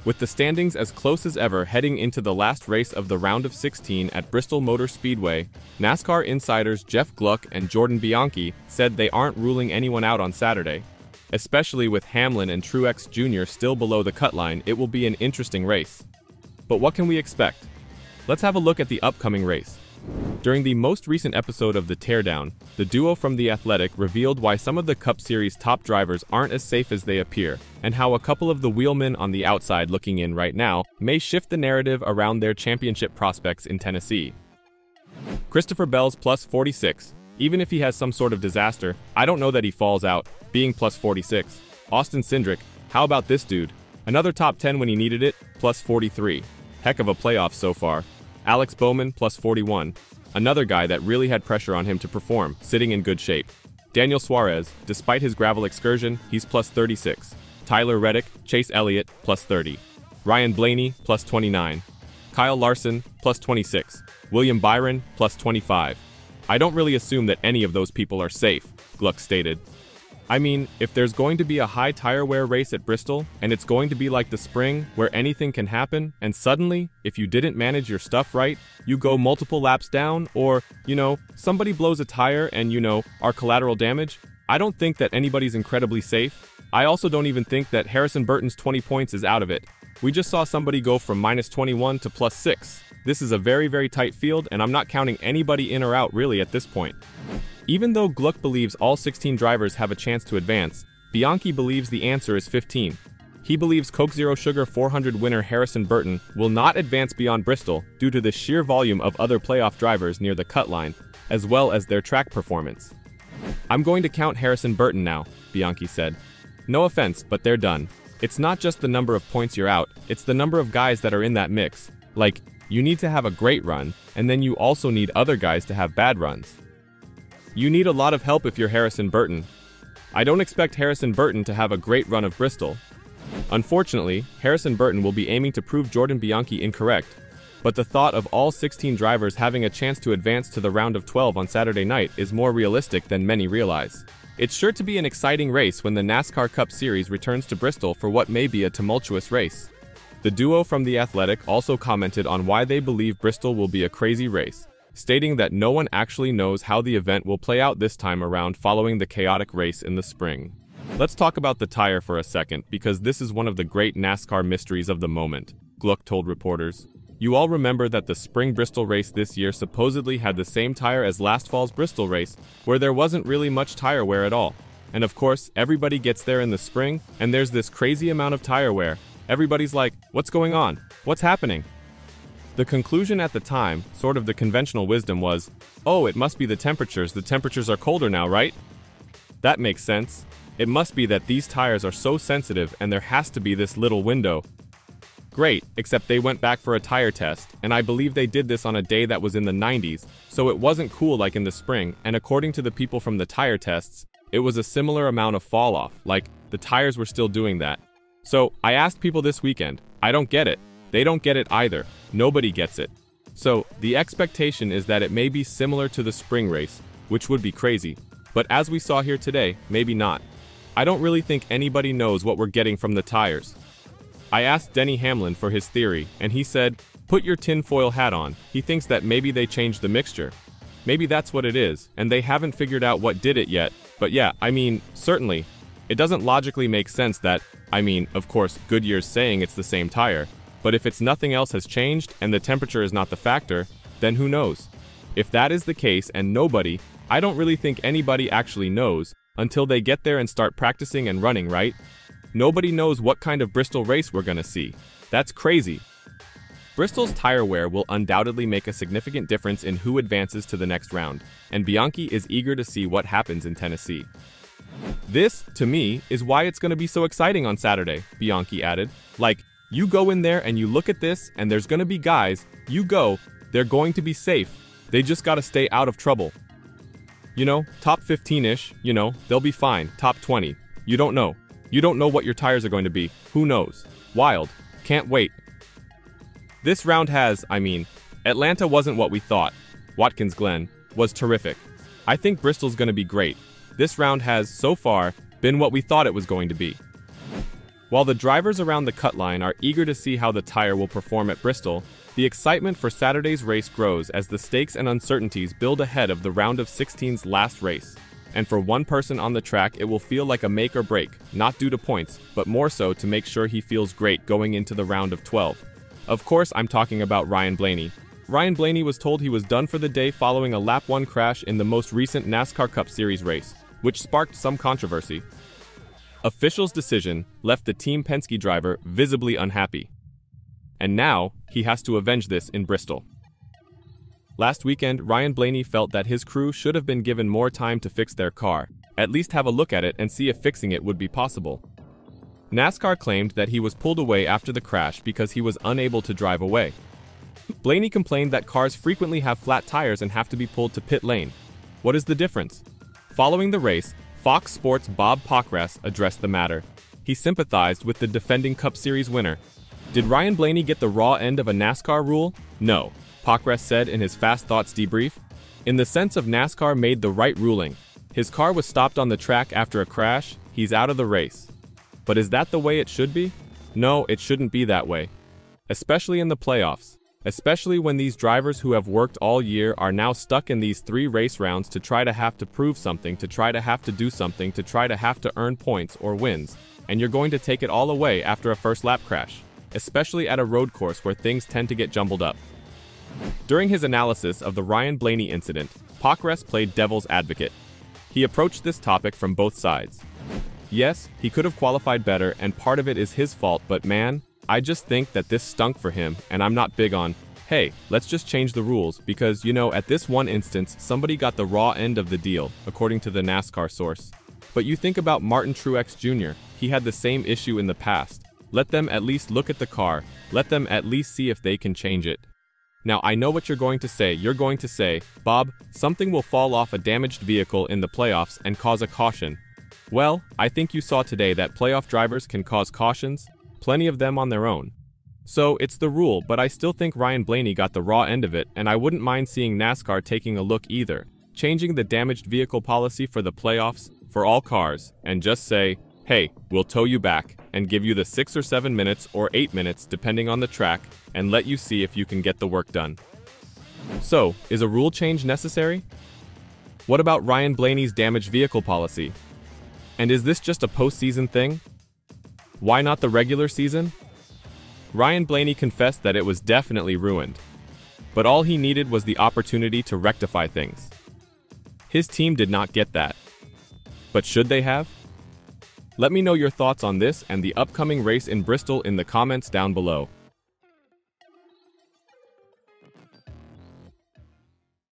With the standings as close as ever heading into the last race of the round of 16 at Bristol Motor Speedway, NASCAR insiders Jeff Gluck and Jordan Bianchi said they aren't ruling anyone out on Saturday. Especially with Hamlin and Truex Jr. still below the cut line, it will be an interesting race. But what can we expect? Let's have a look at the upcoming race. During the most recent episode of The Teardown, the duo from The Athletic revealed why some of the Cup Series top drivers aren't as safe as they appear, and how a couple of the wheelmen on the outside looking in right now may shift the narrative around their championship prospects in Tennessee. Christopher Bell's plus 46. Even if he has some sort of disaster, I don't know that he falls out, being plus 46. Austin Cindric, how about this dude? Another top 10 when he needed it, plus 43. Heck of a playoff so far. Alex Bowman, plus 41. Another guy that really had pressure on him to perform, sitting in good shape. Daniel Suarez, despite his gravel excursion, he's plus 36. Tyler Reddick, Chase Elliott, plus 30. Ryan Blaney, plus 29. Kyle Larson, plus 26. William Byron, plus 25. I don't really assume that any of those people are safe, Gluck stated. I mean, if there's going to be a high tire wear race at Bristol, and it's going to be like the spring, where anything can happen, and suddenly, if you didn't manage your stuff right, you go multiple laps down, or, somebody blows a tire and, are collateral damage, I don't think that anybody's incredibly safe. I also don't even think that Harrison Burton's 20 points is out of it. We just saw somebody go from minus 21 to plus 6. This is a very, very tight field, and I'm not counting anybody in or out really at this point. Even though Gluck believes all 16 drivers have a chance to advance, Bianchi believes the answer is 15. He believes Coke Zero Sugar 400 winner Harrison Burton will not advance beyond Bristol due to the sheer volume of other playoff drivers near the cut line, as well as their track performance. I'm going to count Harrison Burton now, Bianchi said. No offense, but they're done. It's not just the number of points you're out, it's the number of guys that are in that mix. Like, you need to have a great run, and then you also need other guys to have bad runs. You need a lot of help if you're Harrison Burton. I don't expect Harrison Burton to have a great run of Bristol. Unfortunately, Harrison Burton will be aiming to prove Jordan Bianchi incorrect, but the thought of all 16 drivers having a chance to advance to the round of 12 on Saturday night is more realistic than many realize. It's sure to be an exciting race when the NASCAR Cup Series returns to Bristol for what may be a tumultuous race. The duo from The Athletic also commented on why they believe Bristol will be a crazy race, stating that no one actually knows how the event will play out this time around following the chaotic race in the spring. Let's talk about the tire for a second, because this is one of the great NASCAR mysteries of the moment, Gluck told reporters. You all remember that the spring Bristol race this year supposedly had the same tire as last fall's Bristol race, where there wasn't really much tire wear at all. And of course, everybody gets there in the spring, and there's this crazy amount of tire wear. Everybody's like, what's going on? What's happening? The conclusion at the time, sort of the conventional wisdom was, oh, it must be the temperatures are colder now, right? That makes sense. It must be that these tires are so sensitive and there has to be this little window. Great, except they went back for a tire test, and I believe they did this on a day that was in the 90s, so it wasn't cool like in the spring, and according to the people from the tire tests, it was a similar amount of fall off, like the tires were still doing that. So I asked people this weekend, I don't get it. They don't get it either. Nobody gets it. So the expectation is that it may be similar to the spring race, which would be crazy. But as we saw here today, maybe not. I don't really think anybody knows what we're getting from the tires. I asked Denny Hamlin for his theory, and he said, put your tinfoil hat on. He thinks that maybe they changed the mixture. Maybe that's what it is, and they haven't figured out what did it yet. But yeah, certainly. It doesn't logically make sense that, of course, Goodyear's saying it's the same tire. But if it's nothing else has changed and the temperature is not the factor, then who knows? If that is the case and I don't really think anybody actually knows until they get there and start practicing and running, right? Nobody knows what kind of Bristol race we're gonna see. That's crazy. Bristol's tire wear will undoubtedly make a significant difference in who advances to the next round, and Bianchi is eager to see what happens in Tennessee. This, to me, is why it's gonna be so exciting on Saturday, Bianchi added. Like, you go in there and you look at this, and there's gonna be guys, they're going to be safe. They just gotta stay out of trouble. Top 15-ish, they'll be fine. Top 20. You don't know. You don't know what your tires are going to be. Who knows? Wild. Can't wait. This round has, Atlanta wasn't what we thought. Watkins Glen was terrific. I think Bristol's gonna be great. This round has, so far, been what we thought it was going to be. While the drivers around the cut line are eager to see how the tire will perform at Bristol, the excitement for Saturday's race grows as the stakes and uncertainties build ahead of the round of 16's last race. And for one person on the track, it will feel like a make or break, not due to points, but more so to make sure he feels great going into the round of 12. Of course, I'm talking about Ryan Blaney. Ryan Blaney was told he was done for the day following a lap 1 crash in the most recent NASCAR Cup Series race, which sparked some controversy. Officials' decision left the Team Penske driver visibly unhappy. And now, he has to avenge this in Bristol. Last weekend, Ryan Blaney felt that his crew should have been given more time to fix their car, at least have a look at it and see if fixing it would be possible. NASCAR claimed that he was pulled away after the crash because he was unable to drive away. Blaney complained that cars frequently have flat tires and have to be pulled to pit lane. What is the difference? Following the race, Fox Sports' Bob Pockrass addressed the matter. He sympathized with the defending Cup Series winner. Did Ryan Blaney get the raw end of a NASCAR rule? No, Pockrass said in his Fast Thoughts debrief. In the sense of NASCAR made the right ruling. His car was stopped on the track after a crash, he's out of the race. But is that the way it should be? No, it shouldn't be that way. Especially in the playoffs. Especially when these drivers who have worked all year are now stuck in these 3 race rounds to try to have to prove something, to try to have to do something, to try to have to earn points or wins, and you're going to take it all away after a first lap crash, especially at a road course where things tend to get jumbled up. During his analysis of the Ryan Blaney incident, Pockrass played devil's advocate. He approached this topic from both sides. Yes, he could have qualified better and part of it is his fault, but man, I just think that this stunk for him, and I'm not big on, hey, let's just change the rules, because, at this one instance, somebody got the raw end of the deal, according to the NASCAR source. But you think about Martin Truex Jr., he had the same issue in the past. Let them at least look at the car, let them at least see if they can change it. Now, I know what you're going to say. You're going to say, Bob, something will fall off a damaged vehicle in the playoffs and cause a caution. Well, I think you saw today that playoff drivers can cause cautions, plenty of them on their own. So, it's the rule, but I still think Ryan Blaney got the raw end of it, and I wouldn't mind seeing NASCAR taking a look either, changing the damaged vehicle policy for the playoffs, for all cars, and just say, hey, we'll tow you back, and give you the 6 or 7 minutes or 8 minutes depending on the track, and let you see if you can get the work done. So, is a rule change necessary? What about Ryan Blaney's damaged vehicle policy? And is this just a postseason thing? Why not the regular season? Ryan Blaney confessed that it was definitely ruined. But all he needed was the opportunity to rectify things. His team did not get that. But should they have? Let me know your thoughts on this and the upcoming race in Bristol in the comments down below.